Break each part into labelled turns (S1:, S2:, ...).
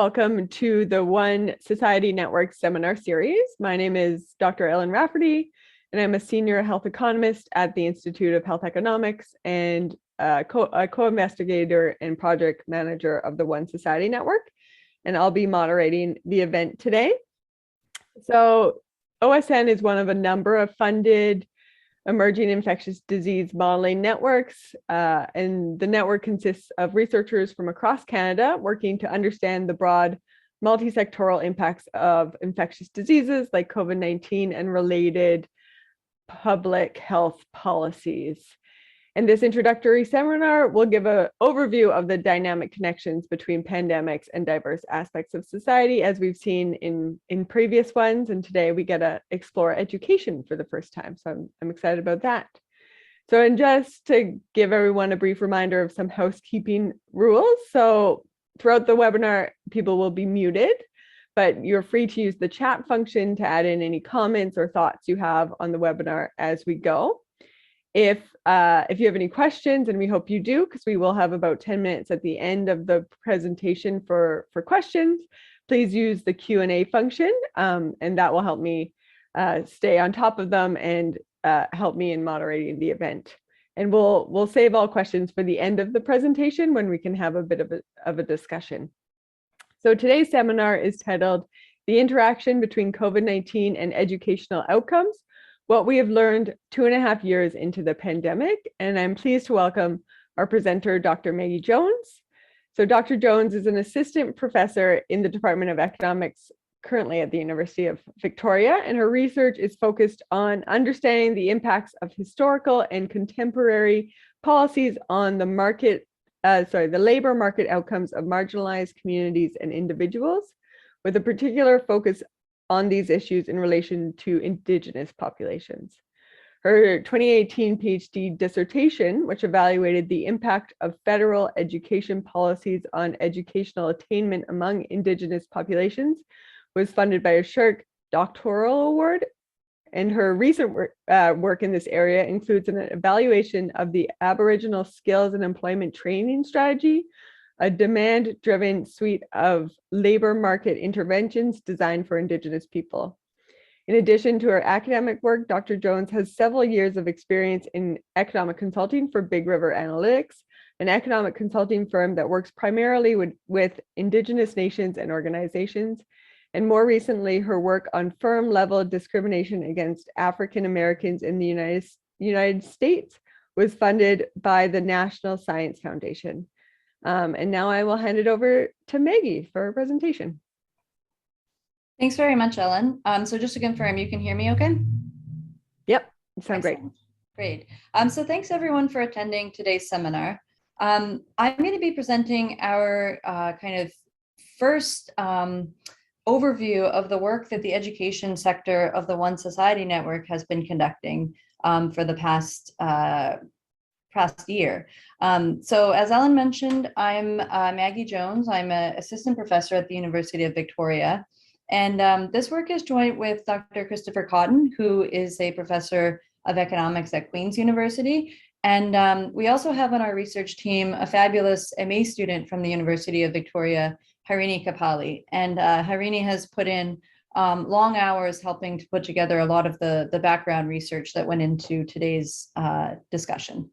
S1: welcome to the One Society Network seminar series. My name is Dr. Ellen Rafferty, and I'm a senior health economist at the Institute of Health Economics and a co-investigator and project manager of the One Society Network. And I'll be moderating the event today. So OSN is one of a number of funded emerging infectious disease modeling networks, and the network consists of researchers from across Canada working to understand the broad multi-sectoral impacts of infectious diseases like COVID-19 and related public health policies. And this introductory seminar will give an overview of the dynamic connections between pandemics and diverse aspects of society, as we've seen in previous ones. And today we get to explore education for the first time. So I'm excited about that. So, and just to give everyone a brief reminder of some housekeeping rules. So throughout the webinar, people will be muted, but you're free to use the chat function to add in any comments or thoughts you have on the webinar as we go. If you have any questions, and we hope you do, because we will have about 10 minutes at the end of the presentation for questions, please use the Q&A function, and that will help me stay on top of them and help me in moderating the event. And we'll save all questions for the end of the presentation when we can have a bit of a discussion. So today's seminar is titled "The Interaction Between COVID-19 and Educational Outcomes: What we have learned 2.5 years into the pandemic." And I'm pleased to welcome our presenter, Dr. Maggie Jones. So Dr. Jones is an assistant professor in the Department of Economics currently at the University of Victoria, and her research is focused on understanding the impacts of historical and contemporary policies on the labor market outcomes of marginalized communities and individuals, with a particular focus on these issues in relation to Indigenous populations. Her 2018 PhD dissertation, which evaluated the impact of federal education policies on educational attainment among Indigenous populations, was funded by a Shark Doctoral Award. And her recent work in this area includes an evaluation of the Aboriginal Skills and Employment Training Strategy, a demand-driven suite of labor market interventions designed for Indigenous people. In addition to her academic work, Dr. Jones has several years of experience in economic consulting for Big River Analytics, an economic consulting firm that works primarily with Indigenous nations and organizations. And more recently, her work on firm-level discrimination against African Americans in the United States was funded by the National Science Foundation. And now I will hand it over to Maggie for her presentation.
S2: Thanks very much, Ellen. So just to confirm, you can hear me okay?
S1: Yep, you sound great.
S2: Great. So thanks everyone for attending today's seminar. I'm going to be presenting our kind of first overview of the work that the education sector of the One Society Network has been conducting for the past year. So as Ellen mentioned, I'm Maggie Jones. I'm an assistant professor at the University of Victoria. And this work is joint with Dr. Christopher Cotton, who is a professor of economics at Queen's University. And we also have on our research team a fabulous MA student from the University of Victoria, Harini Kapali. And Harini has put in long hours helping to put together a lot of the background research that went into today's discussion.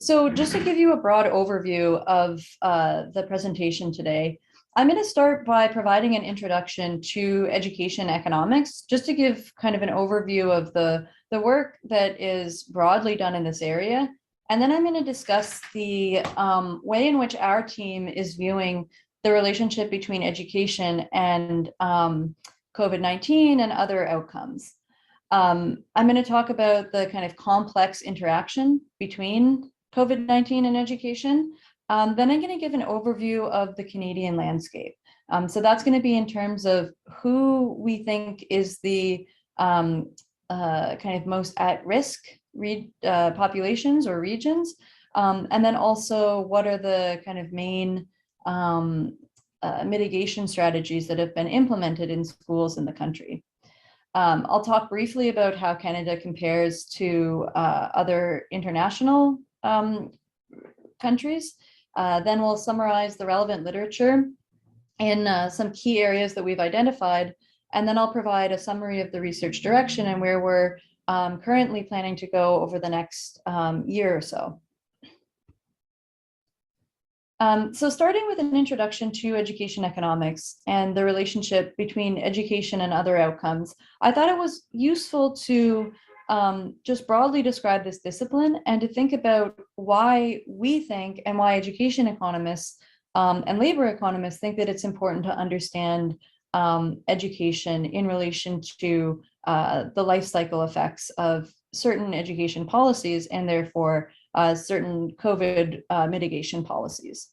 S2: So just to give you a broad overview of the presentation today, I'm going to start by providing an introduction to education economics, just to give kind of an overview of the work that is broadly done in this area. And then I'm going to discuss the way in which our team is viewing the relationship between education and COVID-19 and other outcomes. I'm going to talk about the kind of complex interaction between COVID-19 and education. Then I'm going to give an overview of the Canadian landscape. So that's going to be in terms of who we think is the kind of most at risk populations or regions, and then also what are the kind of main mitigation strategies that have been implemented in schools in the country. I'll talk briefly about how Canada compares to other international countries, Then we'll summarize the relevant literature in some key areas that we've identified. And then I'll provide a summary of the research direction and where we're currently planning to go over the next year or so. So starting with an introduction to education economics and the relationship between education and other outcomes, I thought it was useful to just broadly describe this discipline and to think about why we think and why education economists and labor economists think that it's important to understand education in relation to the life cycle effects of certain education policies and therefore certain COVID mitigation policies.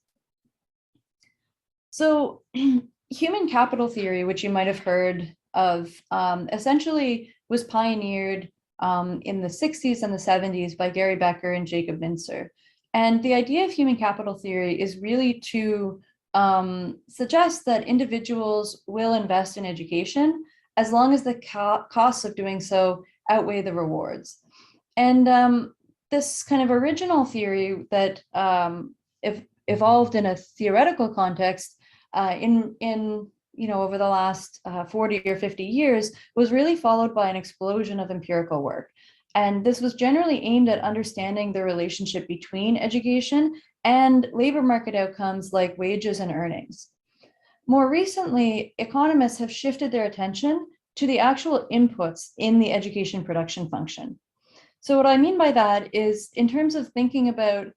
S2: So human capital theory, which you might have heard of, essentially was pioneered in the 60s and the 70s by Gary Becker and Jacob Mincer. And the idea of human capital theory is really to suggest that individuals will invest in education as long as the costs of doing so outweigh the rewards. And this kind of original theory that evolved in a theoretical context over the last 40 or 50 years was really followed by an explosion of empirical work. And this was generally aimed at understanding the relationship between education and labor market outcomes like wages and earnings. More recently, economists have shifted their attention to the actual inputs in the education production function. So what I mean by that is in terms of thinking about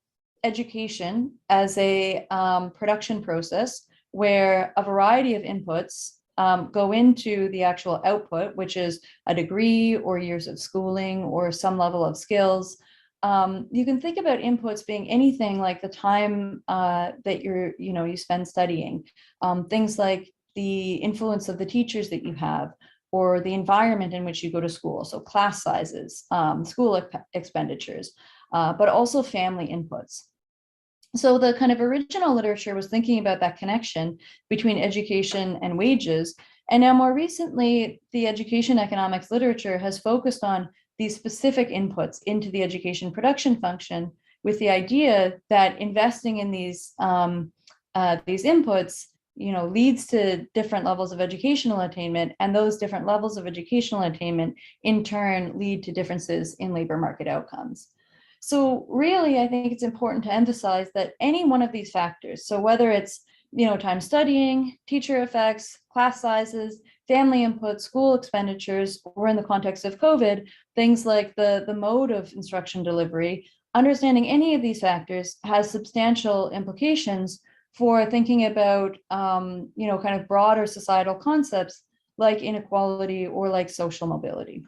S2: education as a production process where a variety of inputs go into the actual output, which is a degree or years of schooling or some level of skills. You can think about inputs being anything like the time that you spend studying, things like the influence of the teachers that you have, or the environment in which you go to school, so class sizes, school expenditures, but also family inputs. So the kind of original literature was thinking about that connection between education and wages. And now more recently, the education economics literature has focused on these specific inputs into the education production function with the idea that investing in these inputs leads to different levels of educational attainment, and those different levels of educational attainment in turn lead to differences in labor market outcomes. So really, I think it's important to emphasize that any one of these factors, so whether it's time studying, teacher effects, class sizes, family input, school expenditures, or in the context of COVID, things like the mode of instruction delivery, understanding any of these factors has substantial implications for thinking about kind of broader societal concepts like inequality or like social mobility.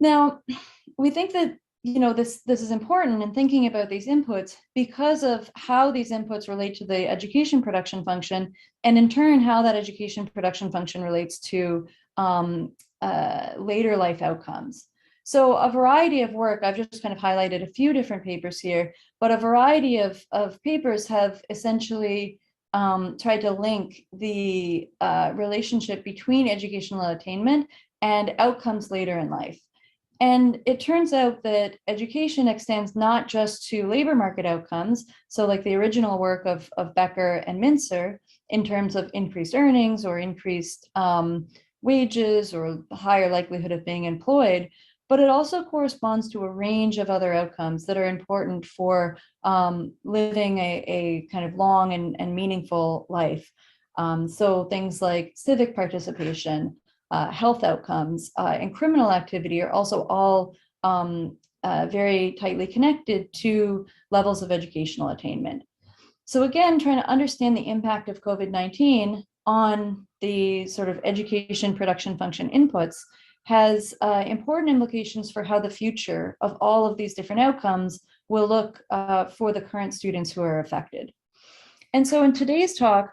S2: Now, we think that this is important in thinking about these inputs because of how these inputs relate to the education production function, and in turn, how that education production function relates to later life outcomes. So a variety of work, I've just kind of highlighted a few different papers here, but a variety of papers have essentially tried to link the relationship between educational attainment and outcomes later in life. And it turns out that education extends not just to labor market outcomes, so like the original work of Becker and Mincer in terms of increased earnings or increased wages or higher likelihood of being employed, but it also corresponds to a range of other outcomes that are important for living a kind of long and meaningful life. So things like civic participation, health outcomes, and criminal activity are also all very tightly connected to levels of educational attainment. So again, trying to understand the impact of COVID-19 on the sort of education production function inputs has important implications for how the future of all of these different outcomes will look for the current students who are affected. And so in today's talk,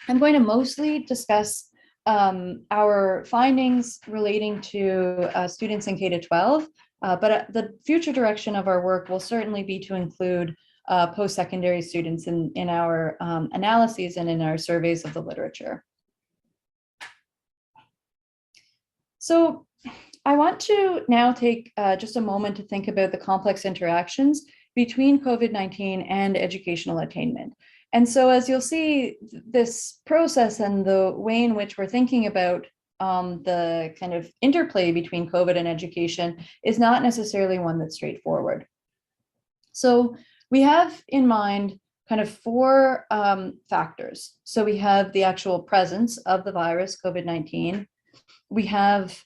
S2: I'm going to mostly discuss our findings relating to students in K-12, but the future direction of our work will certainly be to include post-secondary students in our analyses and in our surveys of the literature. So I want to now take just a moment to think about the complex interactions between COVID-19 and educational attainment. And so as you'll see, this process and the way in which we're thinking about the kind of interplay between COVID and education is not necessarily one that's straightforward. So we have in mind kind of four factors. So we have the actual presence of the virus, COVID-19. We have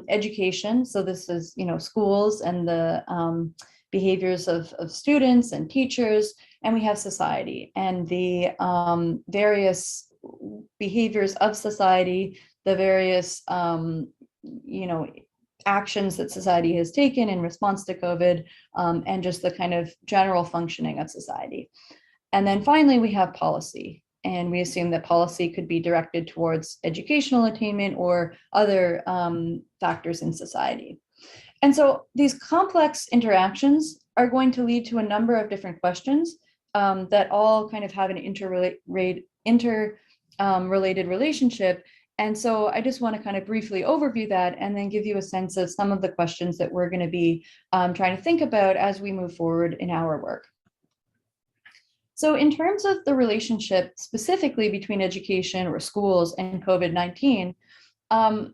S2: education. So this is, schools and the behaviors of students and teachers. And we have society and the various behaviors of society, the various, actions that society has taken in response to COVID, and just the kind of general functioning of society. And then finally, we have policy. And we assume that policy could be directed towards educational attainment or other factors in society. And so these complex interactions are going to lead to a number of different questions that all kind of have an interrelated relationship. And so I just want to kind of briefly overview that and then give you a sense of some of the questions that we're going to be trying to think about as we move forward in our work. So in terms of the relationship specifically between education or schools and COVID-19,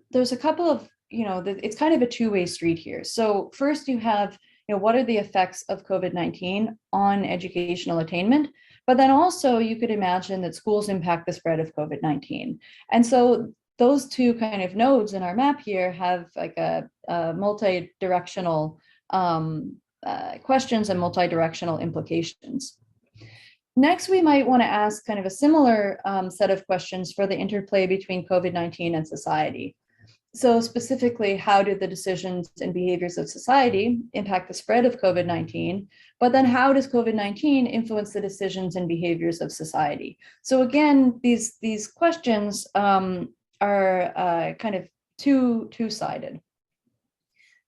S2: there's a couple of, it's kind of a two-way street here. So first you have, what are the effects of COVID-19 on educational attainment? But then also you could imagine that schools impact the spread of COVID-19. And so those two kind of nodes in our map here have like a multi-directional questions and multi-directional implications. Next, we might want to ask kind of a similar set of questions for the interplay between COVID-19 and society. So specifically, how do the decisions and behaviors of society impact the spread of COVID-19? But then how does COVID-19 influence the decisions and behaviors of society? So again, these questions are kind of two-sided.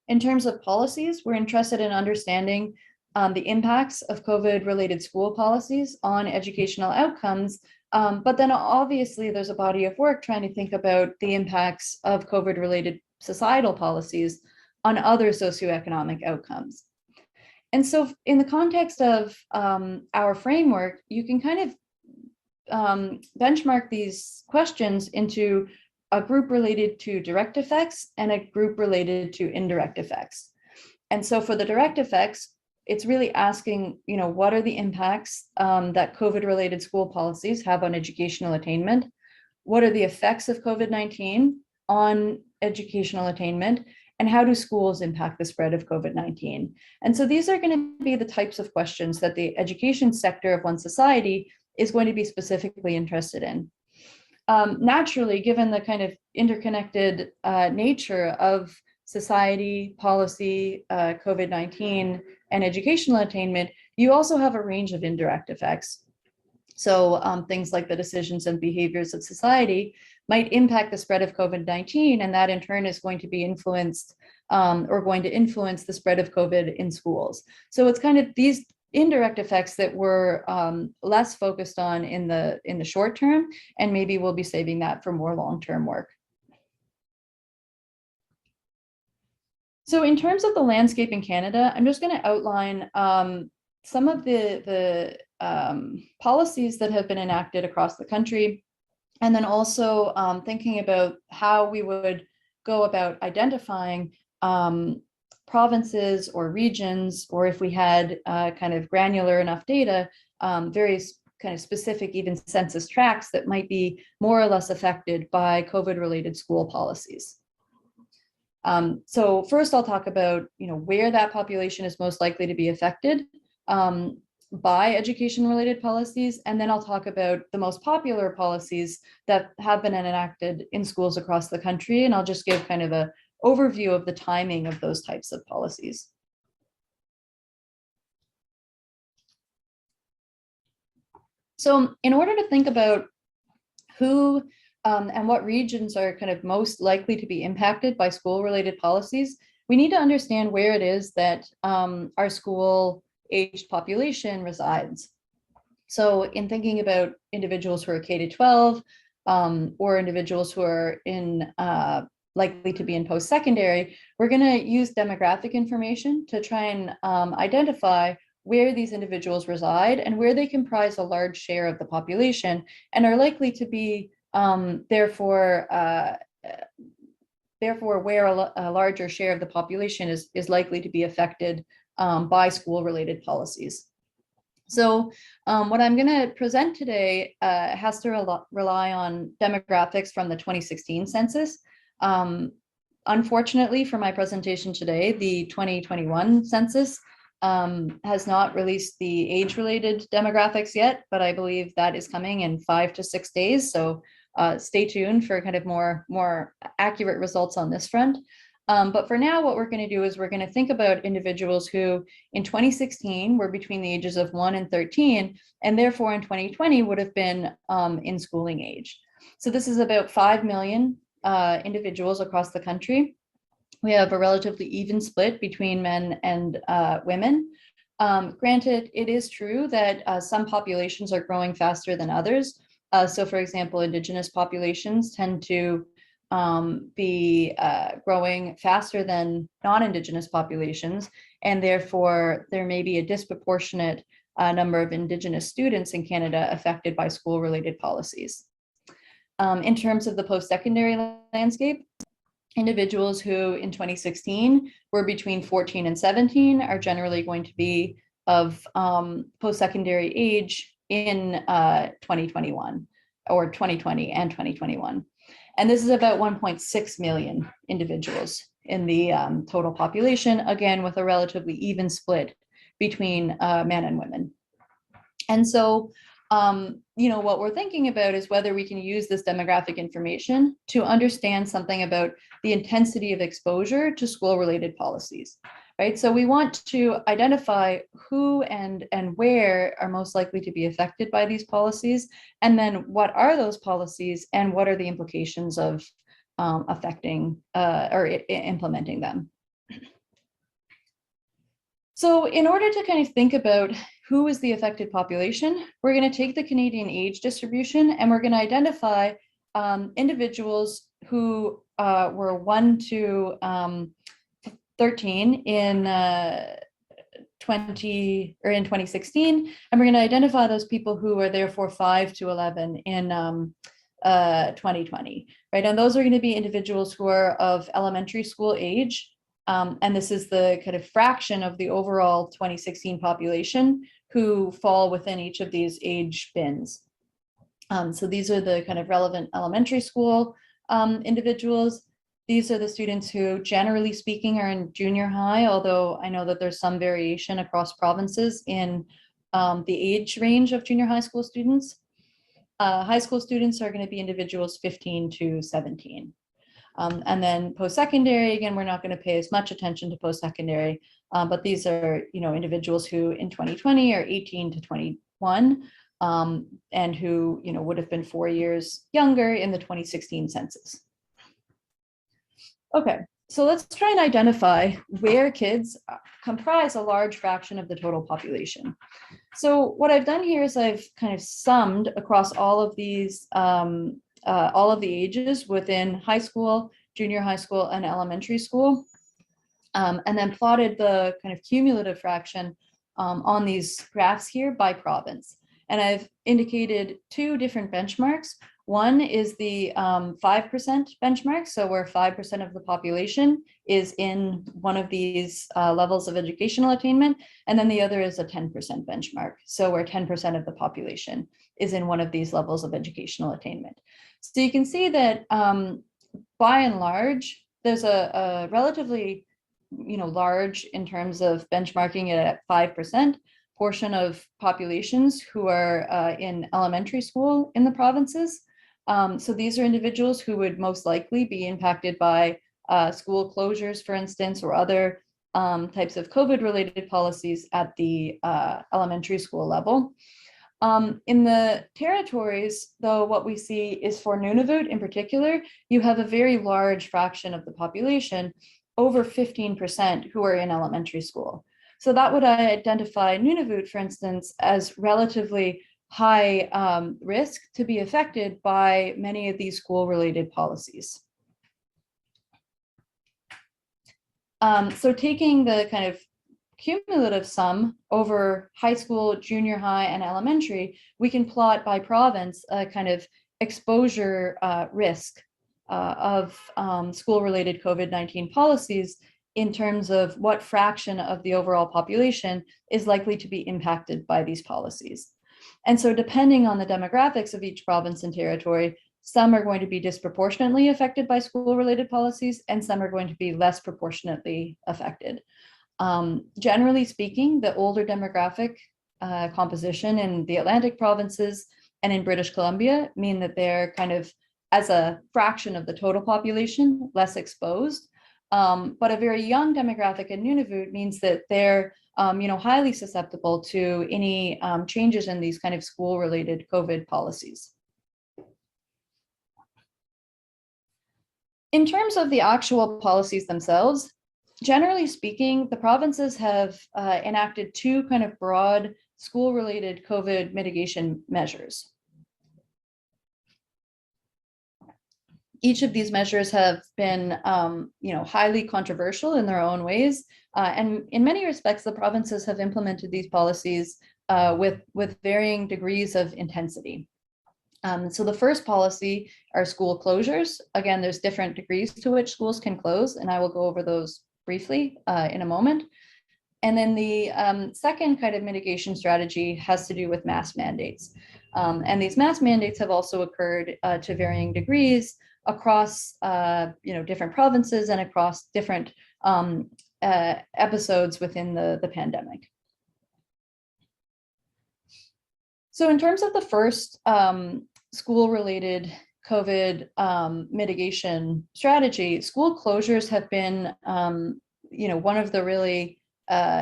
S2: In terms of policies, we're interested in understanding the impacts of COVID-related school policies on educational outcomes. But then obviously there's a body of work trying to think about the impacts of COVID-related societal policies on other socioeconomic outcomes. And so in the context of our framework, you can kind of benchmark these questions into a group related to direct effects and a group related to indirect effects. And so for the direct effects, it's really asking, what are the impacts that COVID-related school policies have on educational attainment? What are the effects of COVID-19 on educational attainment? And how do schools impact the spread of COVID-19? And so these are going to be the types of questions that the education sector of one society is going to be specifically interested in. Naturally, given the kind of interconnected nature of society, policy, COVID-19, and educational attainment, you also have a range of indirect effects. So things like the decisions and behaviors of society might impact the spread of COVID-19, and that in turn is going to be influenced or going to influence the spread of COVID in schools. So it's kind of these indirect effects that we're less focused on in the short term, and maybe we'll be saving that for more long-term work. So in terms of the landscape in Canada, I'm just going to outline some of the policies that have been enacted across the country, and then also thinking about how we would go about identifying provinces or regions, or if we had kind of granular enough data, various kind of specific even census tracts that might be more or less affected by COVID-related school policies. So first I'll talk about, where that population is most likely to be affected by education-related policies, and then I'll talk about the most popular policies that have been enacted in schools across the country, and I'll just give kind of an overview of the timing of those types of policies. So in order to think about who and what regions are kind of most likely to be impacted by school-related policies, we need to understand where it is that our school-aged population resides. So in thinking about individuals who are K-12 or individuals who are likely to be in post-secondary, we're going to use demographic information to try and identify where these individuals reside and where they comprise a large share of the population and are likely to be therefore where a larger share of the population is likely to be affected by school-related policies. So what I'm going to present today has to rely on demographics from the 2016 census. Unfortunately, for my presentation today, the 2021 census has not released the age-related demographics yet, but I believe that is coming in 5 to 6 days. So stay tuned for kind of more accurate results on this front. But for now, what we're going to do is we're going to think about individuals who in 2016 were between the ages of 1 and 13, and therefore in 2020 would have been in schooling age. So this is about 5 million individuals across the country. We have a relatively even split between men and women. Granted, it is true that some populations are growing faster than others. So for example, Indigenous populations tend to be growing faster than non-Indigenous populations, and therefore there may be a disproportionate number of Indigenous students in Canada affected by school-related policies. In terms of the post-secondary landscape, individuals who in 2016 were between 14 and 17 are generally going to be of post-secondary age in 2021 or 2020 and 2021. And this is about 1.6 million individuals in the total population, again, with a relatively even split between men and women. And so, what we're thinking about is whether we can use this demographic information to understand something about the intensity of exposure to school-related policies, right? So we want to identify who and where are most likely to be affected by these policies, and then what are those policies and what are the implications of affecting or implementing them. So in order to kind of think about who is the affected population, we're going to take the Canadian age distribution and we're going to identify individuals who were 1 to 13 in 2016, and we're going to identify those people who are therefore 5 to 11 in 2020, right? And those are going to be individuals who are of elementary school age. And this is the kind of fraction of the overall 2016 population who fall within each of these age bins. So these are the kind of relevant elementary school individuals. These are the students who, generally speaking, are in junior high, although I know that there's some variation across provinces in the age range of junior high school students. High school students are going to be individuals 15 to 17. And then post-secondary, again, we're not going to pay as much attention to post-secondary, but these are, individuals who in 2020 are 18 to 21, and who, would have been 4 years younger in the 2016 census. Okay, so let's try and identify where kids comprise a large fraction of the total population. So what I've done here is I've kind of summed across all of these all of the ages within high school, junior high school, and elementary school, and then plotted the kind of cumulative fraction on these graphs here by province. And I've indicated 2 different benchmarks. One is the 5% benchmark, so where 5% of the population is in one of these levels of educational attainment, and then the other is a 10% benchmark, so where 10% of the population is in one of these levels of educational attainment. So you can see that by and large, there's a relatively large, in terms of benchmarking it at 5%, portion of populations who are in elementary school in the provinces. So these are individuals who would most likely be impacted by school closures, for instance, or other types of COVID-related policies at the elementary school level. In the territories, though, what we see is for Nunavut in particular, you have a very large fraction of the population, over 15%, who are in elementary school. So that would identify Nunavut, for instance, as relatively high risk to be affected by many of these school-related policies. So taking the kind of cumulative sum over high school, junior high, and elementary, we can plot by province a kind of exposure risk of school-related COVID-19 policies in terms of what fraction of the overall population is likely to be impacted by these policies. And so depending on the demographics of each province and territory, some are going to be disproportionately affected by school-related policies, and some are going to be less proportionately affected. Generally speaking, the older demographic composition in the Atlantic provinces and in British Columbia mean that they're kind of, as a fraction of the total population, less exposed. But a very young demographic in Nunavut means that they're highly susceptible to any changes in these kind of school-related COVID policies. In terms of the actual policies themselves, generally speaking, the provinces have enacted two kind of broad school-related COVID mitigation measures. Each of these measures have been, highly controversial in their own ways, and in many respects, the provinces have implemented these policies with varying degrees of intensity. So the first policy are school closures. Again, there's different degrees to which schools can close, and I will go over those briefly in a moment. And then the second kind of mitigation strategy has to do with mask mandates. And these mask mandates have also occurred to varying degrees across different provinces and across different episodes within the pandemic. So in terms of the first school-related COVID mitigation strategy, school closures have been one of the really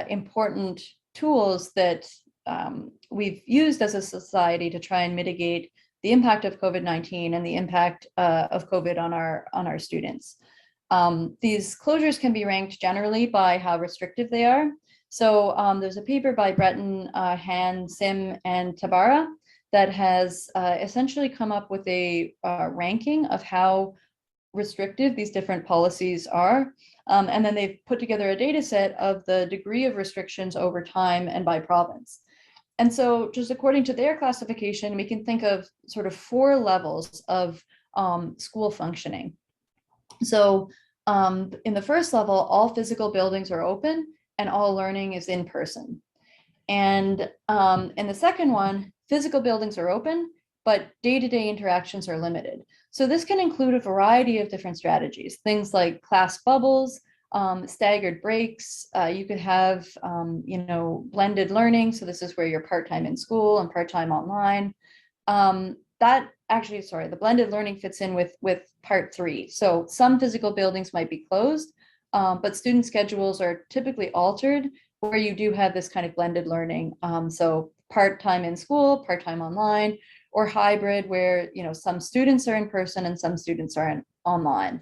S2: important tools that we've used as a society to try and mitigate the impact of COVID-19 and the impact of COVID on our students. These closures can be ranked generally by how restrictive they are. So there's a paper by Breton, Han, Sim, and Tabara that has essentially come up with a ranking of how restrictive these different policies are. And then they've put together a data set of the degree of restrictions over time and by province. And so just according to their classification, we can think of sort of 4 levels of school functioning. So in the first level, all physical buildings are open and all learning is in person. And in the second one, physical buildings are open, but day-to-day interactions are limited. So this can include a variety of different strategies, things like class bubbles, staggered breaks. You could have, blended learning. So this is where you're part-time in school and part-time online. The blended learning fits in with part 3. So some physical buildings might be closed, but student schedules are typically altered where you do have this kind of blended learning. So part-time in school, part-time online, or hybrid where some students are in person and some students are online.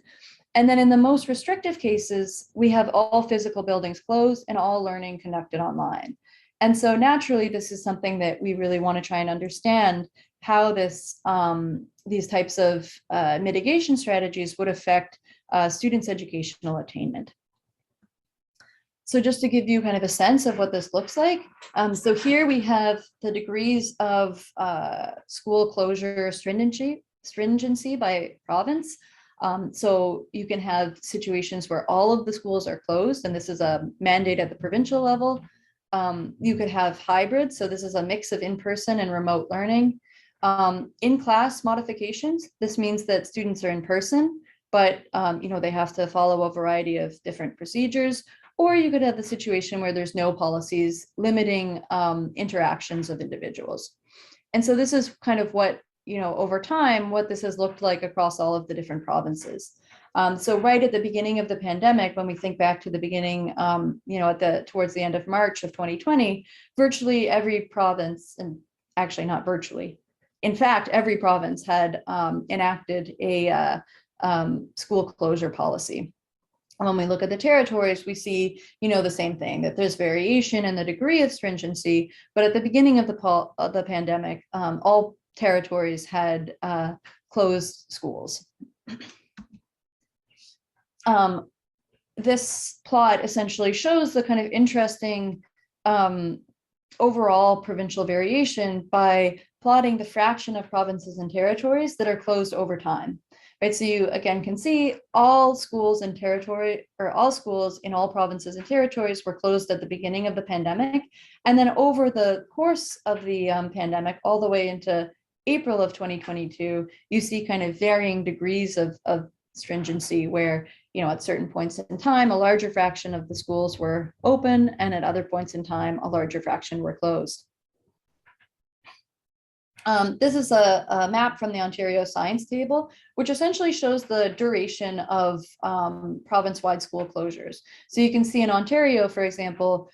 S2: And then in the most restrictive cases, we have all physical buildings closed and all learning conducted online. And so naturally, this is something that we really want to try and understand how these types of mitigation strategies would affect students' educational attainment. So just to give you kind of a sense of what this looks like. So here we have the degrees of school closure stringency by province. So you can have situations where all of the schools are closed, and this is a mandate at the provincial level. You could have hybrid, so this is a mix of in-person and remote learning. In-class modifications, this means that students are in person, but they have to follow a variety of different procedures. Or you could have the situation where there's no policies limiting interactions of individuals. And so this is kind of what, over time, what this has looked like across all of the different provinces. So right at the beginning of the pandemic, when we think back to the beginning, towards the end of March of 2020, virtually every province, and actually not virtually, in fact, every province had enacted a school closure policy. When we look at the territories, we see, the same thing, that there's variation in the degree of stringency, but at the beginning of the pandemic, all territories had closed schools. this plot essentially shows the kind of interesting overall provincial variation by plotting the fraction of provinces and territories that are closed over time. Right, so you again can see all schools in territory, or all schools in all provinces and territories were closed at the beginning of the pandemic. And then over the course of the pandemic, all the way into April of 2022, you see kind of varying degrees of stringency where, at certain points in time, a larger fraction of the schools were open, and at other points in time, a larger fraction were closed. This is a map from the Ontario Science Table, which essentially shows the duration of province-wide school closures. So you can see in Ontario, for example,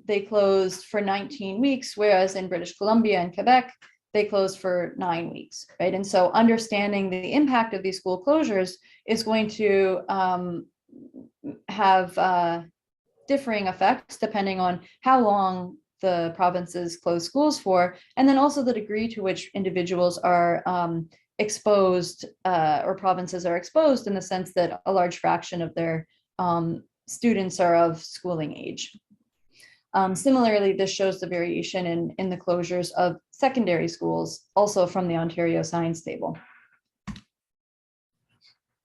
S2: they closed for 19 weeks, whereas in British Columbia and Quebec, they closed for 9 weeks, right? And so understanding the impact of these school closures is going to have differing effects depending on how long the provinces close schools for, and then also the degree to which individuals are exposed, or provinces are exposed, in the sense that a large fraction of their students are of schooling age. Similarly, this shows the variation in the closures of secondary schools, also from the Ontario Science Table.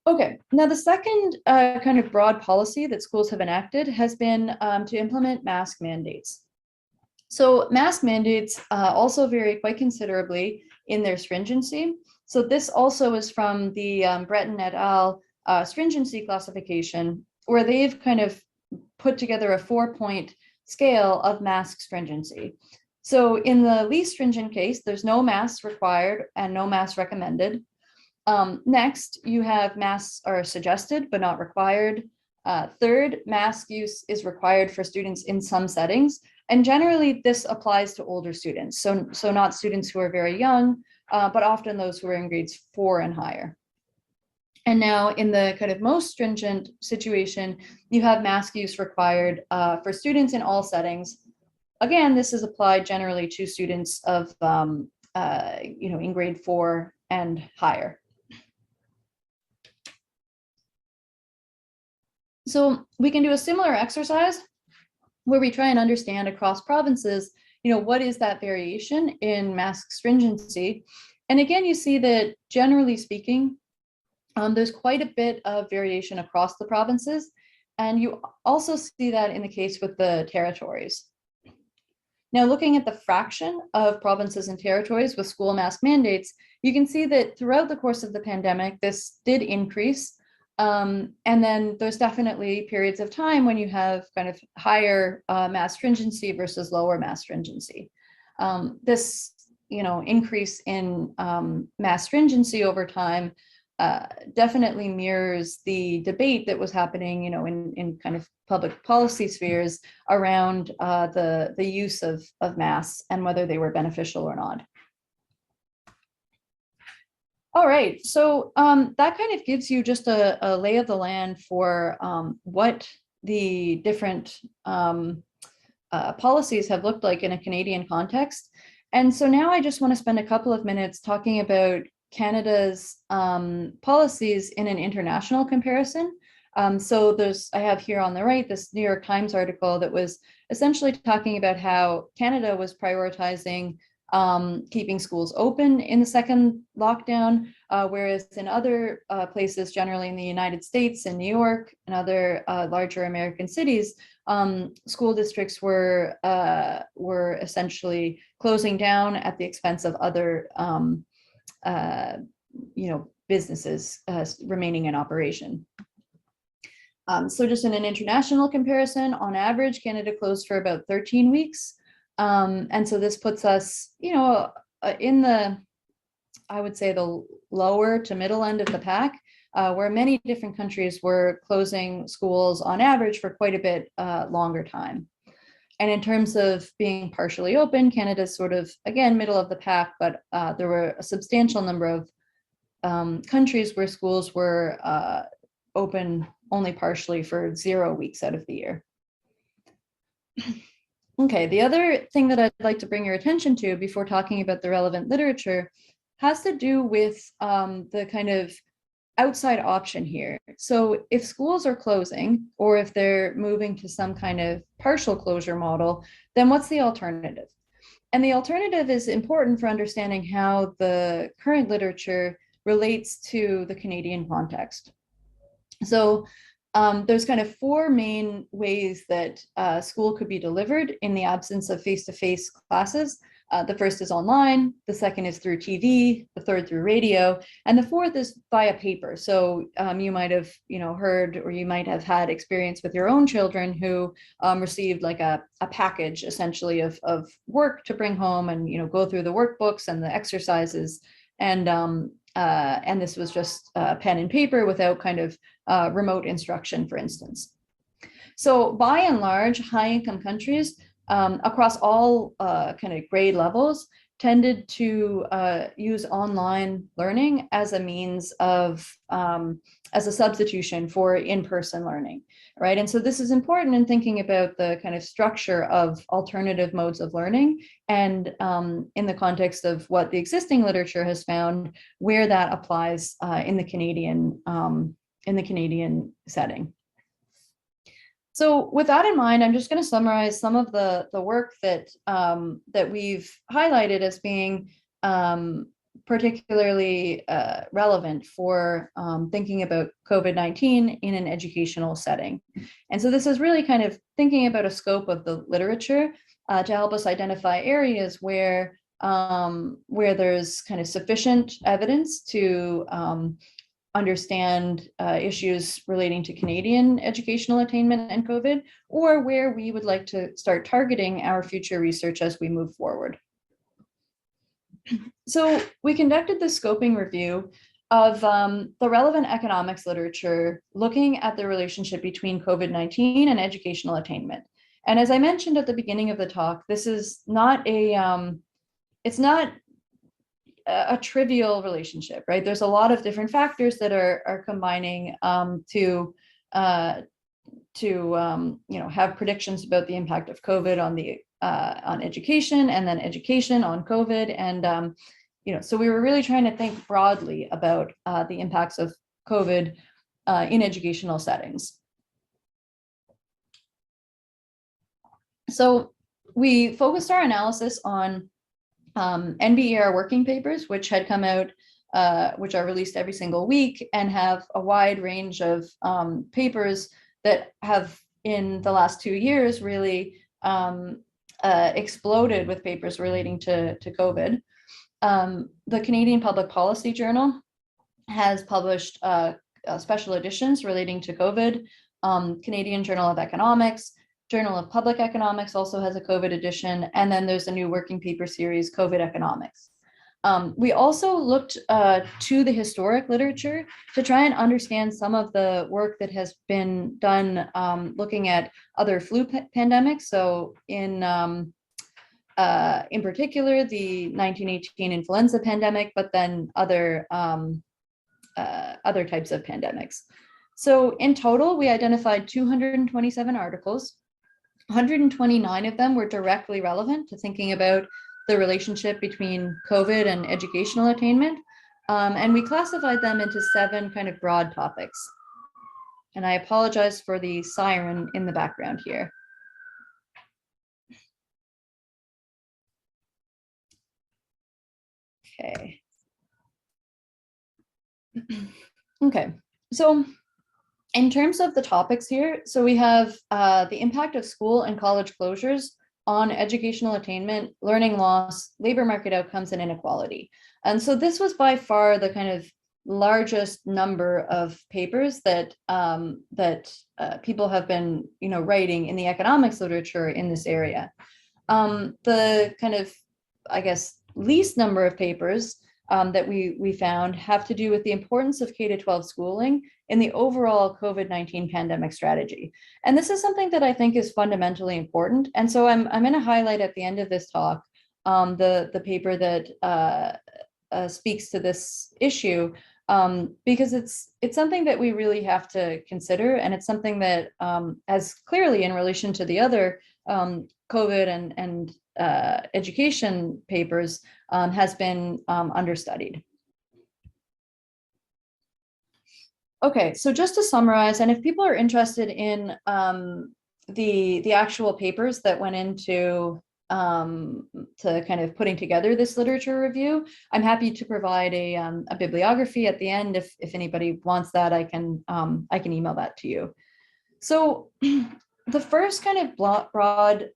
S2: Okay, now the second kind of broad policy that schools have enacted has been to implement mask mandates. So mask mandates also vary quite considerably in their stringency. So this also is from the Breton et al. Stringency classification, where they've kind of put together a 4-point scale of mask stringency. So in the least stringent case, there's no masks required and no masks recommended. Next, you have masks are suggested but not required. Third, mask use is required for students in some settings. And generally, this applies to older students. So not students who are very young, but often those who are in grades 4 and higher. And now in the kind of most stringent situation, you have mask use required for students in all settings. Again, this is applied generally to students of, in grade 4 and higher. So we can do a similar exercise where we try and understand across provinces, what is that variation in mask stringency? And again, you see that generally speaking, there's quite a bit of variation across the provinces. And you also see that in the case with the territories. Now, looking at the fraction of provinces and territories with school mask mandates, you can see that throughout the course of the pandemic, this did increase. And then there's definitely periods of time when you have kind of higher mass stringency versus lower mass stringency. This, increase in mass stringency over time definitely mirrors the debate that was happening, in kind of public policy spheres around the use of masks and whether they were beneficial or not. All right, so that kind of gives you just a lay of the land for what the different policies have looked like in a Canadian context. And so now I just want to spend a couple of minutes talking about Canada's policies in an international comparison. So I have here on the right this New York Times article that was essentially talking about how Canada was prioritizing keeping schools open in the second lockdown, whereas in other places, generally in the United States and New York and other larger American cities, school districts were essentially closing down at the expense of other businesses remaining in operation. So just in an international comparison, on average, Canada closed for about 13 weeks. And so this puts us, in the, I would say, the lower to middle end of the pack, where many different countries were closing schools on average for quite a bit longer time. And in terms of being partially open, Canada's sort of, again, middle of the pack, but there were a substantial number of countries where schools were open only partially for 0 weeks out of the year. Okay, the other thing that I'd like to bring your attention to before talking about the relevant literature has to do with the kind of outside option here. So if schools are closing, or if they're moving to some kind of partial closure model, then what's the alternative? And the alternative is important for understanding how the current literature relates to the Canadian context. So there's kind of four main ways that school could be delivered in the absence of face-to-face classes. The first is online, the second is through TV, the third through radio, and the fourth is via paper. So you might have, heard, or you might have had experience with your own children who received like a package essentially of work to bring home, and go through the workbooks and the exercises, and this was just pen and paper without kind of remote instruction, for instance. So by and large, high-income countries across all kind of grade levels tended to use online learning as a means of, as a substitution for in-person learning, right? And so this is important in thinking about the kind of structure of alternative modes of learning, and in the context of what the existing literature has found, where that applies in the Canadian setting. So with that in mind, I'm just going to summarize some of the work that that we've highlighted as being particularly relevant for thinking about COVID-19 in an educational setting. And so this is really kind of thinking about a scope of the literature to help us identify areas where there's kind of sufficient evidence to understand issues relating to Canadian educational attainment and COVID, or where we would like to start targeting our future research as we move forward. So we conducted the scoping review of the relevant economics literature, looking at the relationship between COVID-19 and educational attainment. And as I mentioned at the beginning of the talk, this is not it's not a trivial relationship, right? There's a lot of different factors that are combining to have predictions about the impact of COVID on education, and then education on COVID, and so we were really trying to think broadly about the impacts of COVID in educational settings. So we focused our analysis on NBER working papers, which had come out, which are released every single week, and have a wide range of papers that have, in the last 2 years, really exploded with papers relating to COVID. The Canadian Public Policy Journal has published special editions relating to COVID. Canadian Journal of Economics, Journal of Public Economics also has a COVID edition, and then there's a new working paper series, COVID Economics. We also looked to the historic literature to try and understand some of the work that has been done looking at other flu pandemics. So in particular, the 1918 influenza pandemic, but then other types of pandemics. So in total, we identified 227 articles. 129 of them were directly relevant to thinking about the relationship between COVID and educational attainment. And we classified them into 7 kind of broad topics. And I apologize for the siren in the background here. Okay. Okay, so in terms of the topics here, so we have the impact of school and college closures on educational attainment, learning loss, labor market outcomes, and inequality. And so this was by far the kind of largest number of papers that people have been, writing in the economics literature in this area. The kind of, I guess, least number of papers that we found have to do with the importance of K-12 schooling in the overall COVID-19 pandemic strategy. And this is something that I think is fundamentally important. And so I'm going to highlight at the end of this talk the paper that speaks to this issue, because it's something that we really have to consider, and it's something that, as clearly in relation to the other COVID and education papers, has been understudied. Okay, so just to summarize, and if people are interested in the actual papers that went into to kind of putting together this literature review, I'm happy to provide a bibliography at the end. If anybody wants that, I can email that to you. So the first kind of broad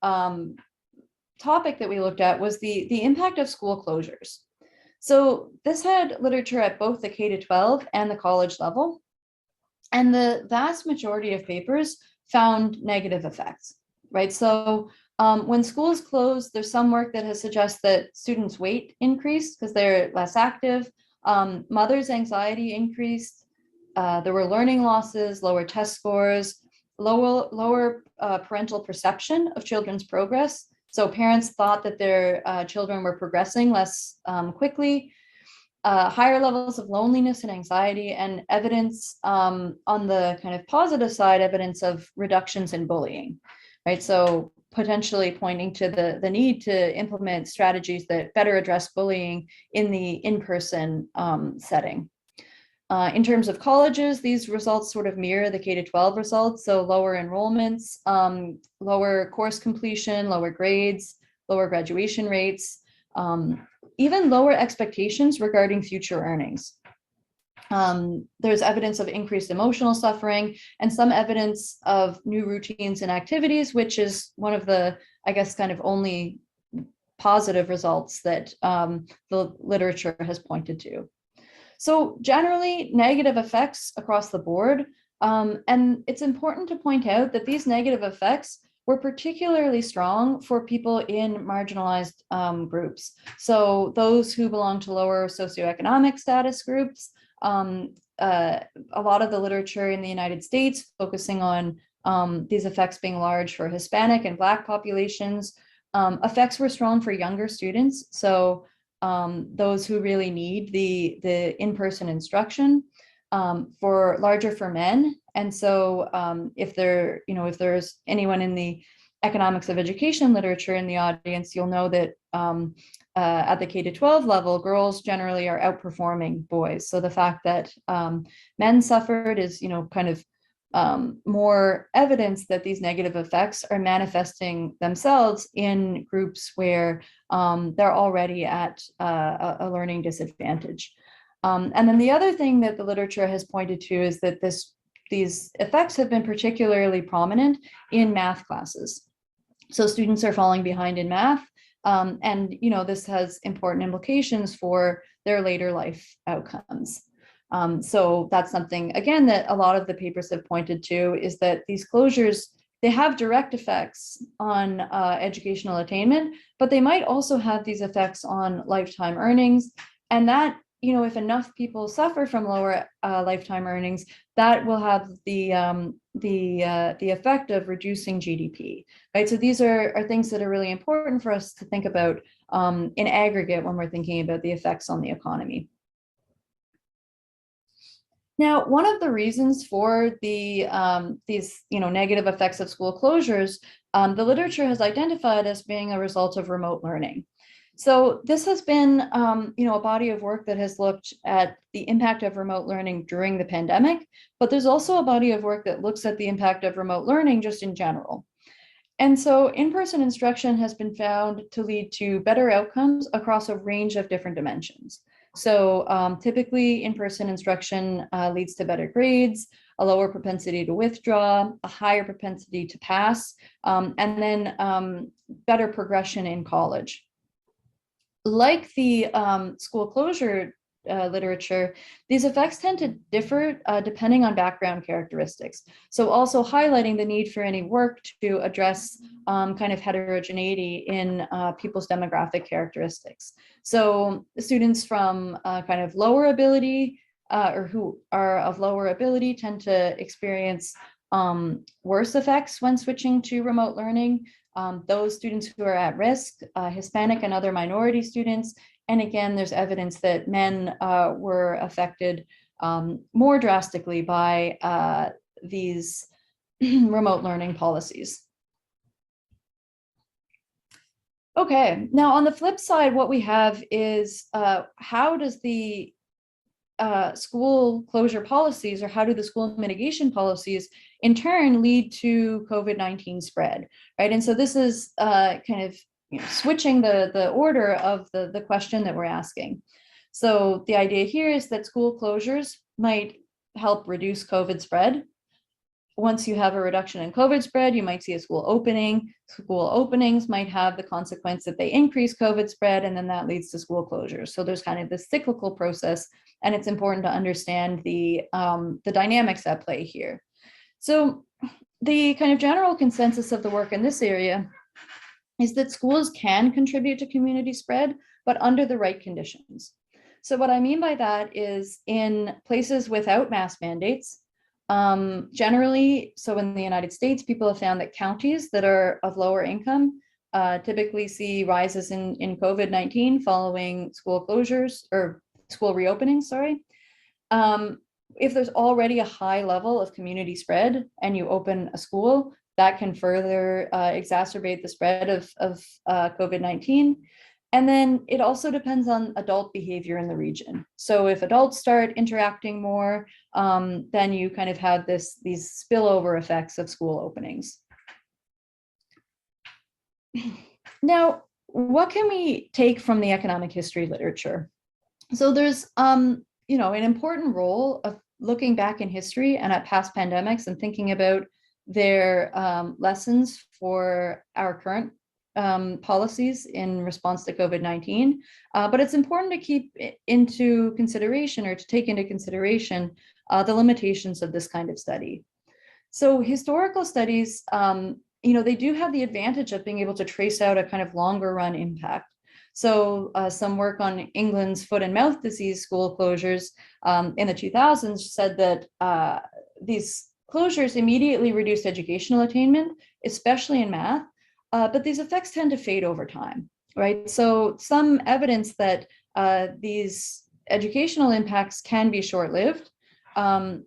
S2: topic that we looked at was the impact of school closures. So this had literature at both the K-12 and the college level. And the vast majority of papers found negative effects, right? So when schools close, there's some work that has suggested that students' weight increased because they're less active. Mothers' anxiety increased. There were learning losses, lower test scores, lower parental perception of children's progress. So parents thought that their children were progressing less quickly. Higher levels of loneliness and anxiety, and evidence on the kind of positive side, evidence of reductions in bullying, right? So potentially pointing to the need to implement strategies that better address bullying in the in-person setting. In terms of colleges, these results sort of mirror the K-12 results. So lower enrollments, lower course completion, lower grades, lower graduation rates, even lower expectations regarding future earnings. There's evidence of increased emotional suffering and some evidence of new routines and activities, which is one of the, I guess, kind of only positive results that the literature has pointed to. So generally, negative effects across the board. And it's important to point out that these negative effects were particularly strong for people in marginalized groups. So those who belong to lower socioeconomic status groups, a lot of the literature in the United States focusing on these effects being large for Hispanic and Black populations. Effects were strong for younger students. So those who really need the in-person instruction, for larger for men. And so if there's anyone in the economics of education literature in the audience, you'll know that at the K-12 level, girls generally are outperforming boys. So the fact that men suffered is, kind of more evidence that these negative effects are manifesting themselves in groups where they're already at a learning disadvantage. And then the other thing that the literature has pointed to is that these effects have been particularly prominent in math classes. So students are falling behind in math, and this has important implications for their later life outcomes. So that's something, again, that a lot of the papers have pointed to, is that these closures, they have direct effects on educational attainment, but they might also have these effects on lifetime earnings. And that, if enough people suffer from lower lifetime earnings, that will have the effect of reducing GDP, right? So these are things that are really important for us to think about in aggregate when we're thinking about the effects on the economy. Now, one of the reasons for these negative effects of school closures, the literature has identified as being a result of remote learning. So this has been, a body of work that has looked at the impact of remote learning during the pandemic, but there's also a body of work that looks at the impact of remote learning just in general. And so in-person instruction has been found to lead to better outcomes across a range of different dimensions. So typically in-person instruction leads to better grades, a lower propensity to withdraw, a higher propensity to pass, and then better progression in college. Like the school closure literature, these effects tend to differ depending on background characteristics. So also highlighting the need for any work to address kind of heterogeneity in people's demographic characteristics. So students from kind of lower ability or who are of lower ability tend to experience worse effects when switching to remote learning. Those students who are at risk, Hispanic and other minority students. And again, there's evidence that men were affected more drastically by these remote learning policies. Okay, now on the flip side, what we have is how does the school closure policies, or how do the school mitigation policies in turn lead to COVID-19 spread, right? And so this is kind of switching the order of the question that we're asking. So the idea here is that school closures might help reduce COVID spread. Once you have a reduction in COVID spread, you might see a school opening. School openings might have the consequence that they increase COVID spread, and then that leads to school closures. So there's kind of this cyclical process, and it's important to understand the dynamics at play here. So the kind of general consensus of the work in this area is that schools can contribute to community spread, but under the right conditions. So what I mean by that is in places without mask mandates, generally, so in the United States, people have found that counties that are of lower income typically see rises in COVID-19 following school closures or school reopenings, sorry. If there's already a high level of community spread and you open a school, that can further exacerbate the spread of COVID-19. And then it also depends on adult behavior in the region. So if adults start interacting more, then you kind of have these spillover effects of school openings. Now, what can we take from the economic history literature? So there's an important role of looking back in history and at past pandemics and thinking about their lessons for our current policies in response to COVID-19, but it's important to keep into consideration or to take into consideration the limitations of this kind of study. So historical studies, they do have the advantage of being able to trace out a kind of longer run impact. So some work on England's foot and mouth disease school closures in the 2000s said that these closures immediately reduced educational attainment, especially in math. But these effects tend to fade over time, right? So some evidence that these educational impacts can be short-lived. And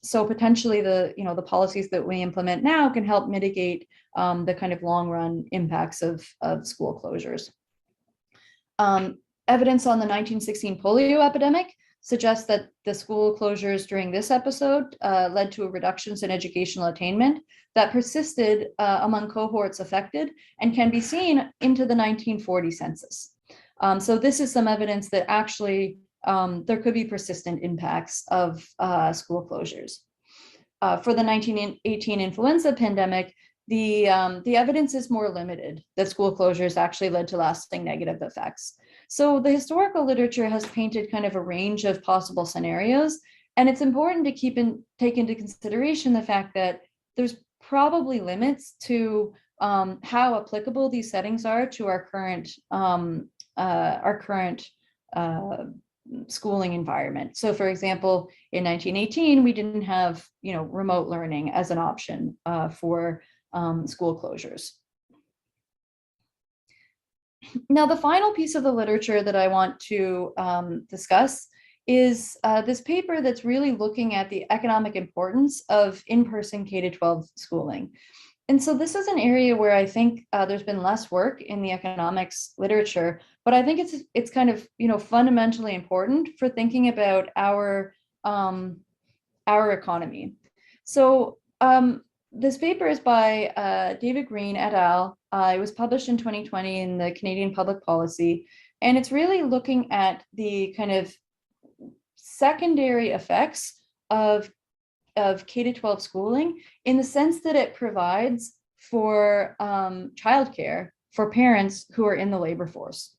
S2: so potentially the policies that we implement now can help mitigate the kind of long-run impacts of school closures. Evidence on the 1916 polio epidemic suggests that the school closures during this episode led to reductions in educational attainment that persisted among cohorts affected and can be seen into the 1940 census. So this is some evidence that actually there could be persistent impacts of school closures. For the 1918 influenza pandemic, the evidence is more limited that school closures actually led to lasting negative effects. So the historical literature has painted kind of a range of possible scenarios, and it's important to take into consideration the fact that there's probably limits to how applicable these settings are to our current schooling environment. So for example, in 1918, we didn't have remote learning as an option for school closures. Now, the final piece of the literature that I want to discuss is this paper that's really looking at the economic importance of in-person K-12 schooling. And so this is an area where I think there's been less work in the economics literature, but I think it's kind of fundamentally important for thinking about our economy. So this paper is by David Green et al. It was published in 2020 in the Canadian Public Policy, and it's really looking at the kind of secondary effects of K-12 schooling in the sense that it provides for childcare for parents who are in the labor force.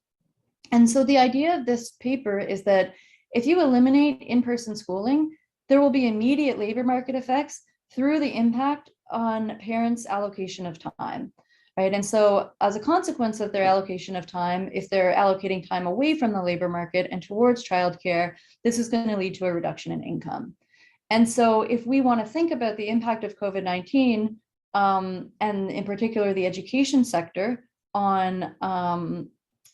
S2: And so the idea of this paper is that if you eliminate in-person schooling, there will be immediate labor market effects through the impact on parents' allocation of time, right? And so as a consequence of their allocation of time, if they're allocating time away from the labor market and towards childcare, this is going to lead to a reduction in income. And so if we want to think about the impact of COVID-19, and in particular the education sector on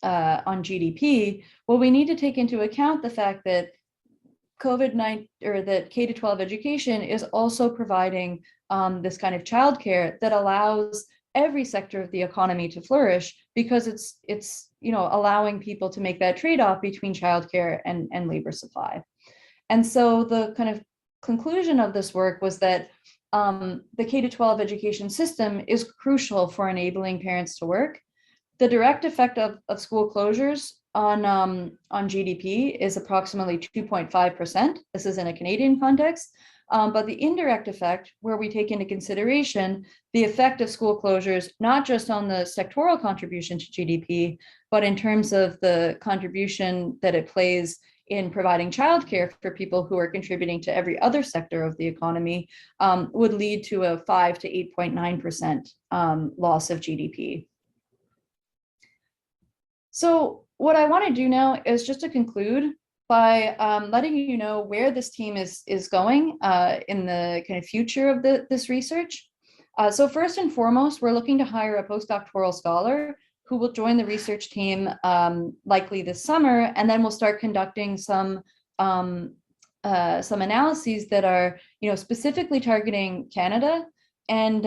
S2: GDP, well, we need to take into account the fact that COVID-19 or that K-12 education is also providing this kind of childcare that allows every sector of the economy to flourish, because it's allowing people to make that trade-off between childcare and labor supply. And so the kind of conclusion of this work was that the K-12 education system is crucial for enabling parents to work. The direct effect of school closures on GDP is approximately 2.5%. This is in a Canadian context. But the indirect effect, where we take into consideration the effect of school closures, not just on the sectoral contribution to GDP, but in terms of the contribution that it plays in providing childcare for people who are contributing to every other sector of the economy, would lead to a 5 to 8.9% loss of GDP. So what I want to do now is just to conclude by letting you know where this team is going in the kind of future of this research. So first and foremost, we're looking to hire a postdoctoral scholar who will join the research team likely this summer, and then we'll start conducting some analyses that are specifically targeting Canada and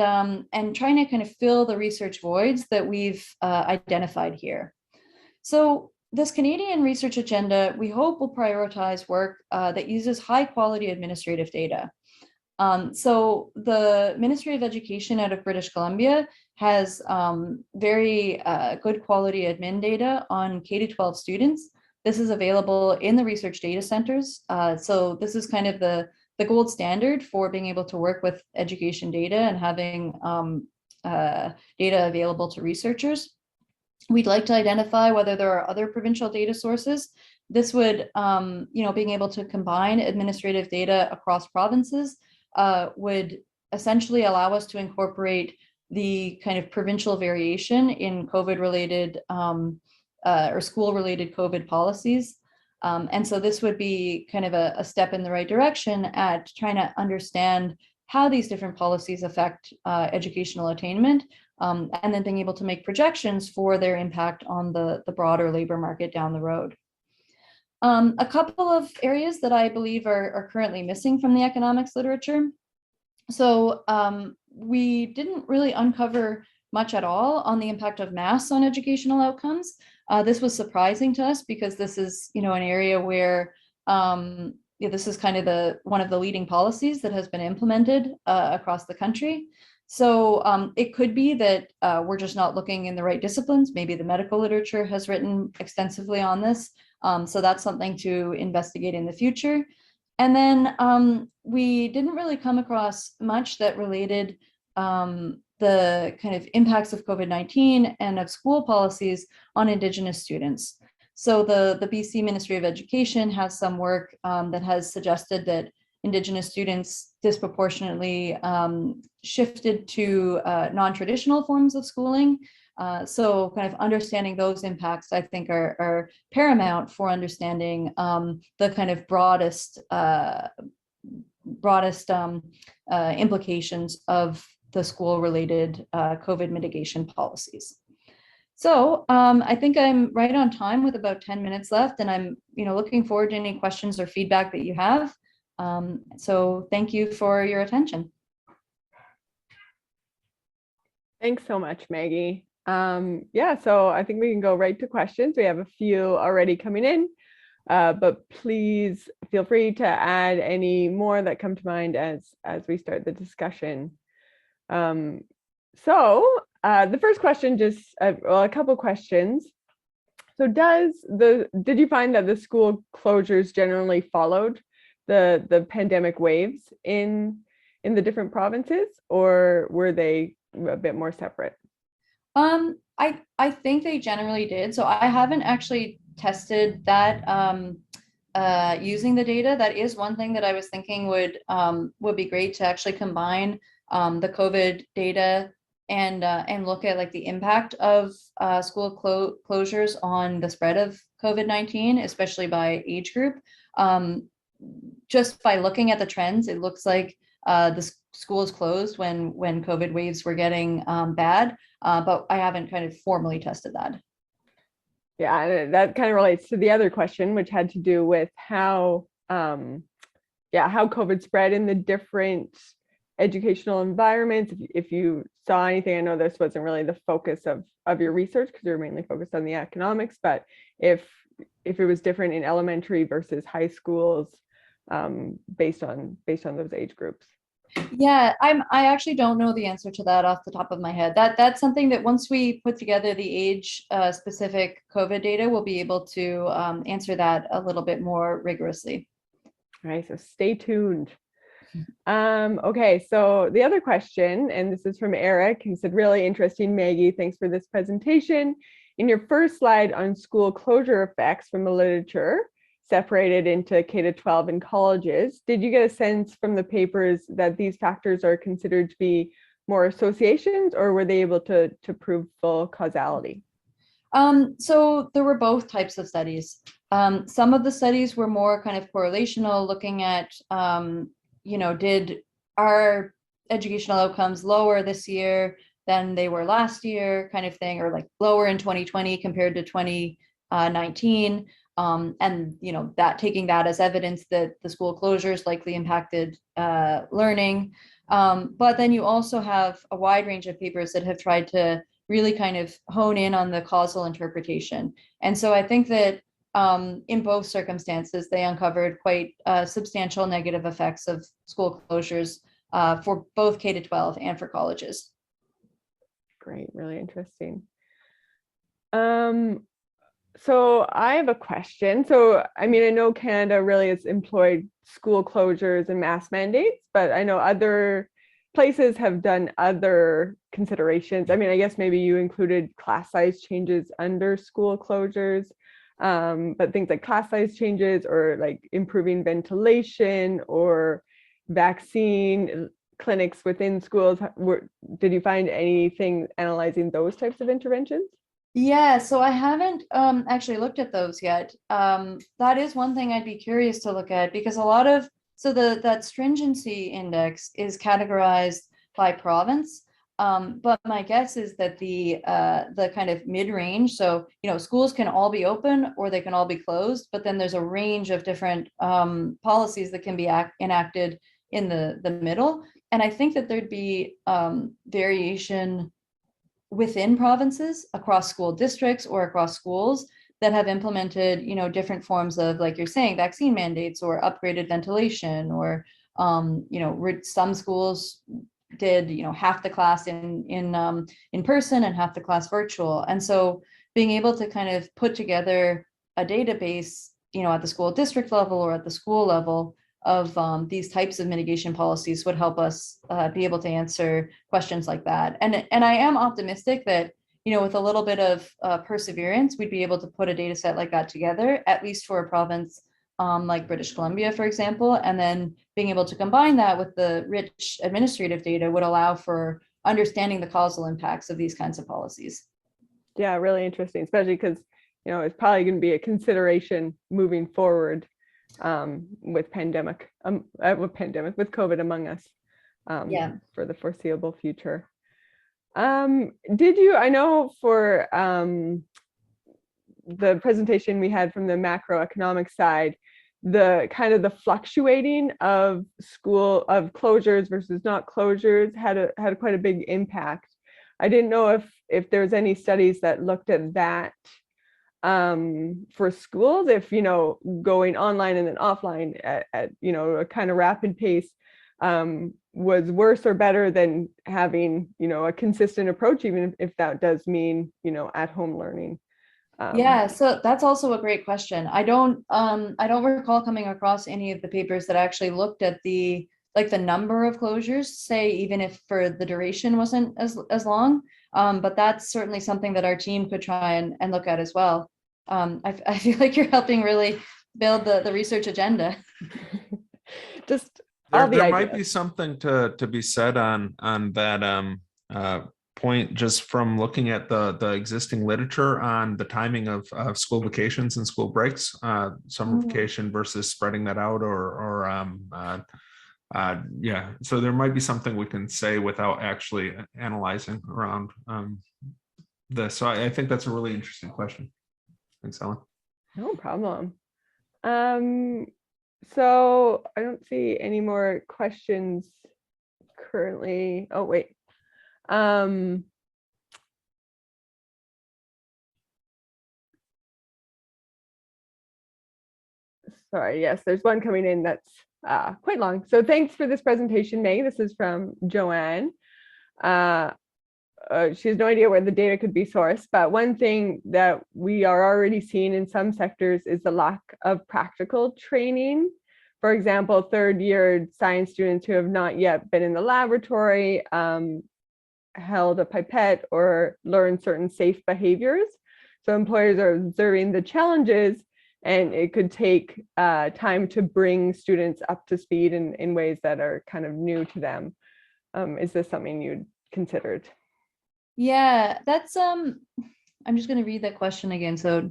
S2: trying to kind of fill the research voids that we've identified here. So this Canadian research agenda, we hope, will prioritize work that uses high quality administrative data. So the Ministry of Education out of British Columbia has very good quality admin data on K-12 students. This is available in the research data centers. So this is kind of the gold standard for being able to work with education data and having data available to researchers. We'd like to identify whether there are other provincial data sources. This would, being able to combine administrative data across provinces would essentially allow us to incorporate the kind of provincial variation in COVID-related or school-related COVID policies. And so this would be kind of a step in the right direction at trying to understand how these different policies affect educational attainment, and then being able to make projections for their impact on the broader labor market down the road. A couple of areas that I believe are currently missing from the economics literature. So we didn't really uncover much at all on the impact of masks on educational outcomes. This was surprising to us because this is, an area where this is kind of one of the leading policies that has been implemented across the country. So it could be that we're just not looking in the right disciplines. Maybe the medical literature has written extensively on this. So that's something to investigate in the future. And then we didn't really come across much that related the kind of impacts of COVID-19 and of school policies on Indigenous students. So the BC Ministry of Education has some work that has suggested that Indigenous students disproportionately shifted to non-traditional forms of schooling. So kind of understanding those impacts, I think, are paramount for understanding the kind of broadest implications of the school-related COVID mitigation policies. So I think I'm right on time with about 10 minutes left, and I'm looking forward to any questions or feedback that you have. So thank you for your attention.
S1: Thanks so much, Maggie. Yeah, so I think we can go right to questions. We have a few already coming in, but please feel free to add any more that come to mind as we start the discussion. So the first question, just a couple questions. So did you find that the school closures generally followed the pandemic waves in the different provinces, or were they a bit more separate?
S2: I think they generally did. So I haven't actually tested that using the data. That is one thing that I was thinking would be great to actually combine the COVID data and look at like the impact of school closures on the spread of COVID-19, especially by age group. Just by looking at the trends, it looks like the schools closed when COVID waves were getting bad, but I haven't kind of formally tested that.
S1: Yeah, and that kind of relates to the other question, which had to do with how COVID spread in the different educational environments, if you saw anything. I know this wasn't really the focus of your research because you're mainly focused on the economics, but if it was different in elementary versus high schools, based on those age groups.
S2: Yeah, I actually don't know the answer to that off the top of my head. That's something that once we put together the age specific COVID data, we'll be able to answer that a little bit more rigorously.
S1: All right, so stay tuned. Okay, so the other question, and this is from Eric, he said, really interesting, Maggie, thanks for this presentation. In your first slide on school closure effects from the literature, separated into K-12 and colleges, did you get a sense from the papers that these factors are considered to be more associations, or were they able to prove full causality?
S2: So there were both types of studies. Some of the studies were more kind of correlational, looking at, did our educational outcomes lower this year than they were last year, kind of thing, or like lower in 2020 compared to 2019. And that taking that as evidence that the school closures likely impacted learning. But then you also have a wide range of papers that have tried to really kind of hone in on the causal interpretation. And so I think that in both circumstances, they uncovered quite substantial negative effects of school closures for both K-12 and for colleges.
S1: Great, really interesting. So I have a question. So, I mean, I know Canada really has employed school closures and mask mandates, but I know other places have done other considerations. I mean, I guess maybe you included class size changes under school closures, but things like class size changes or like improving ventilation or vaccine clinics within schools. Did you find anything analyzing those types of interventions?
S2: Yeah, so I haven't actually looked at those yet. That is one thing I'd be curious to look at, because a lot of, so that stringency index is categorized by province. But my guess is that the kind of mid-range, so schools can all be open or they can all be closed, but then there's a range of different policies that can be enacted in the middle. And I think that there'd be variation within provinces, across school districts or across schools that have implemented, different forms of, like you're saying, vaccine mandates or upgraded ventilation, or, some schools did, half the class in person and half the class virtual. And so being able to kind of put together a database, at the school district level or at the school level of these types of mitigation policies would help us be able to answer questions like that. And I am optimistic that, with a little bit of perseverance, we'd be able to put a data set like that together, at least for a province like British Columbia, for example, and then being able to combine that with the rich administrative data would allow for understanding the causal impacts of these kinds of policies.
S1: Yeah, really interesting, especially because, it's probably going to be a consideration moving forward with COVID among us for the foreseeable future. I know for the presentation we had from the macroeconomic side, the kind of the fluctuating of closures versus not closures had quite a big impact. I didn't know if there's any studies that looked at that for schools, if going online and then offline at a kind of rapid pace was worse or better than having a consistent approach, even if that does mean at home learning.
S2: Yeah, so that's also a great question. I don't recall coming across any of the papers that actually looked at the number of closures, say, even if for the duration wasn't as long. But that's certainly something that our team could try and look at as well. I feel like you're helping really build the research agenda.
S1: Just
S3: there might be something to be said on that point, just from looking at the existing literature on the timing of school vacations and school breaks, summer vacation versus spreading that out, yeah. So there might be something we can say without actually analyzing around this. So I think that's a really interesting question. Thanks, Ellen.
S1: No problem. So I don't see any more questions currently, oh, wait. Sorry, yes, there's one coming in that's quite long. So thanks for this presentation, Meg. This is from Joanne. She has no idea where the data could be sourced, but one thing that we are already seeing in some sectors is the lack of practical training. For example, third-year science students who have not yet been in the laboratory, held a pipette, or learned certain safe behaviors. So employers are observing the challenges, and it could take time to bring students up to speed in ways that are kind of new to them. Is this something you'd considered?
S2: Yeah, that's I'm just going to read that question again. So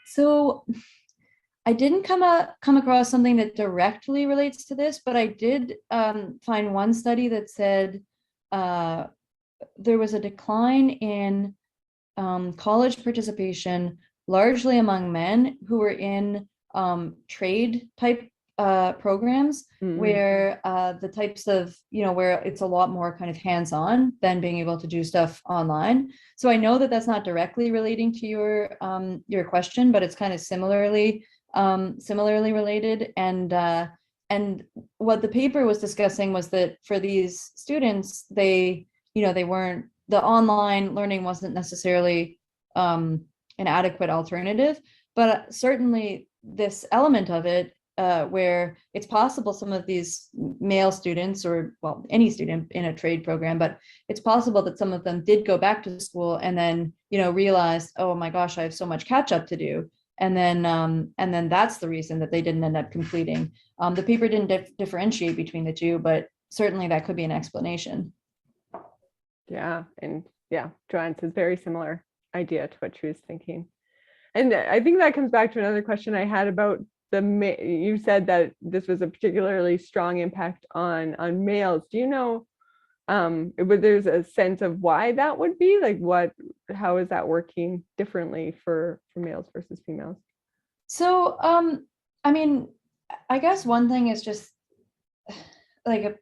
S2: so I didn't come across something that directly relates to this, but I did find one study that said there was a decline in college participation, largely among men who were in trade type programs, where the types of, where it's a lot more kind of hands-on than being able to do stuff online. So I know that that's not directly relating to your question, but it's kind of similarly related. And what the paper was discussing was that for these students, they weren't, the online learning wasn't necessarily an adequate alternative, but certainly this element of it, where it's possible some of these male students, or well, any student in a trade program, but it's possible that some of them did go back to school and then, realized, oh my gosh, I have so much catch up to do. And then that's the reason that they didn't end up completing. The paper didn't differentiate between the two, but certainly that could be an explanation.
S1: Yeah, and yeah, Joanne says very similar idea to what she was thinking. And I think that comes back to another question I had about you said that this was a particularly strong impact on males. Do you know, there's a sense of why that would be? Like how is that working differently for males versus females?
S2: So, I mean, I guess one thing is just like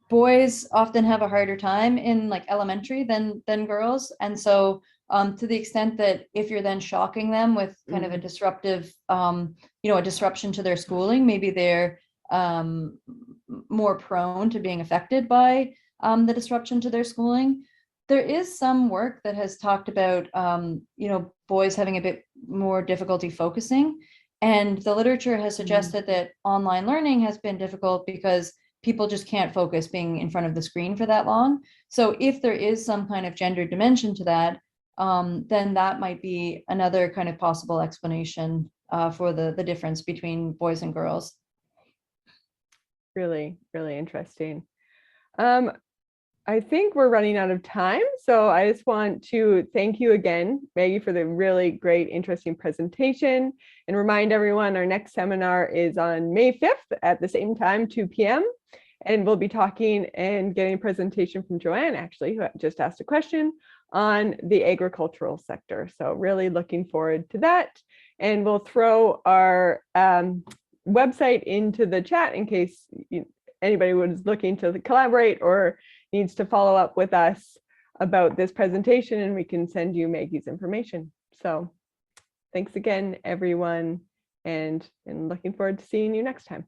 S2: boys often have a harder time in like elementary than girls. And so to the extent that if you're then shocking them with kind of a disruptive, a disruption to their schooling, maybe they're more prone to being affected by the disruption to their schooling. There is some work that has talked about, boys having a bit more difficulty focusing. And the literature has suggested that online learning has been difficult because people just can't focus being in front of the screen for that long. So if there is some kind of gender dimension to that, then that might be another kind of possible explanation for the difference between boys and girls.
S1: Really, really interesting. I think we're running out of time. So I just want to thank you again, Maggie, for the really great, interesting presentation, and remind everyone our next seminar is on May 5th at the same time, 2 p.m. And we'll be talking and getting a presentation from Joanne, actually, who just asked a question on the agricultural sector. So really looking forward to that. And we'll throw our website into the chat in case anybody was looking to collaborate or needs to follow up with us about this presentation, and we can send you Maggie's information. So thanks again, everyone, and looking forward to seeing you next time.